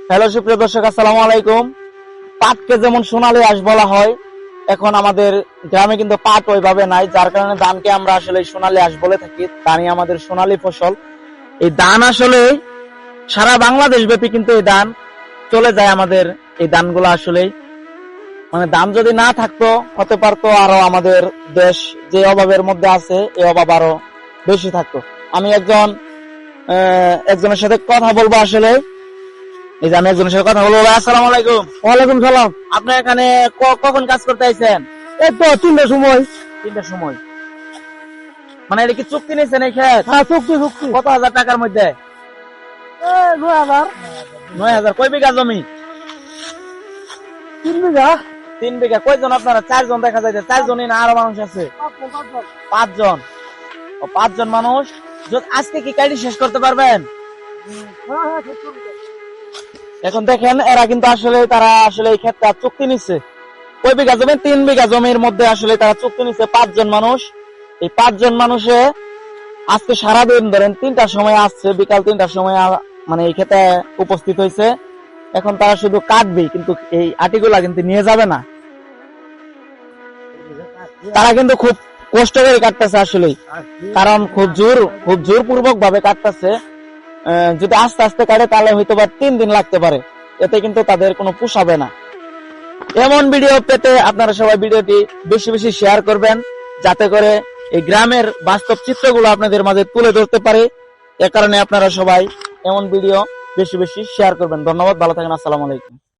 Hello সুপ্রিয় দর্শক, আসসালামু আলাইকুম। পাটকে যেমন সোনালী আঁশ বলা হয়, এখন আমাদের গ্রামে কিন্তু পাট ওইভাবে নাই, যার কারণে ধানকে আমরা আসলে সোনালী আঁশ বলে থাকি। ধানই আমাদের সোনালী ফসল। এই ধান আসলে সারা বাংলাদেশ ব্যাপী কিন্তু এই ধান চলে যায়। আমাদের এই ধানগুলো আসলে মানে ধান যদি না থাকতো, হতে পারতো আরো আমাদের দেশ যে অভাবের মধ্যে আছে, এই অভাব আরো বেশি থাকতো। আমি একজনের সাথে কথা বলবো আসলে। এই যে আমি একজনের সাথে কথা বলবো। ভাই, আসসালামু আলাইকুম। ওয়ালাইকুম সালাম। আপনি এখানে কখন কাজ করতে আইছেন? এই তো 3টার সময়। 3টার সময়। মানে এটা কি চুক্তি নিয়েছেন এই ক্ষেত? হ্যাঁ, চুক্তি। কত হাজার টাকার মধ্যে? 9,000। 9,000। কয় বিঘা জমি? 3 বিঘা। 3 বিঘা। কয়জন আপনারা? 4 জন দেখা যায়। 4 জনই না আরো মানুষ আছে? 5 জন। ও 5 জন মানুষ। আজকে কি কাজ শেষ করতে পারবেন? এখন দেখেন, এরা কিন্তু আসলে তারা আসলে এই ক্ষেত্রে চুক্তি নিচ্ছে। কয় বিঘা জমি? 3 বিঘা জমির মধ্যে আসলে তারা চুক্তি নিচ্ছে 5 জন মানুষ। এই 5 জন মানুষে আজকে সারাদিন ধরেন 3টার সময় আসছে, বিকাল 3টার সময় মানে এই ক্ষেতে উপস্থিত হয়েছে। এখন তারা শুধু কাটবে, কিন্তু এই আটিগুলা কিন্তু নিয়ে যাবে না। তারা কিন্তু খুব কষ্ট করে কাটতেছে আসলে, কারণ খুব জোরপূর্বক ভাবে কাটতেছে। যদি আস্তে আস্তে কাটে তাহলে হয়তো বা 3 দিন লাগতে পারে। এতে কিন্তু তাদের কোনো পোষাবে না। এমন ভিডিও পেতে আপনারা সবাই ভিডিওটি বেশি বেশি শেয়ার করবেন, যাতে করে এই গ্রামের বাস্তব চিত্রগুলো আপনাদের মাঝে তুলে ধরতে পারে। এ কারণে আপনারা সবাই এমন ভিডিও বেশি বেশি শেয়ার করবেন। ধন্যবাদ, ভালো থাকেন, আসসালামু আলাইকুম।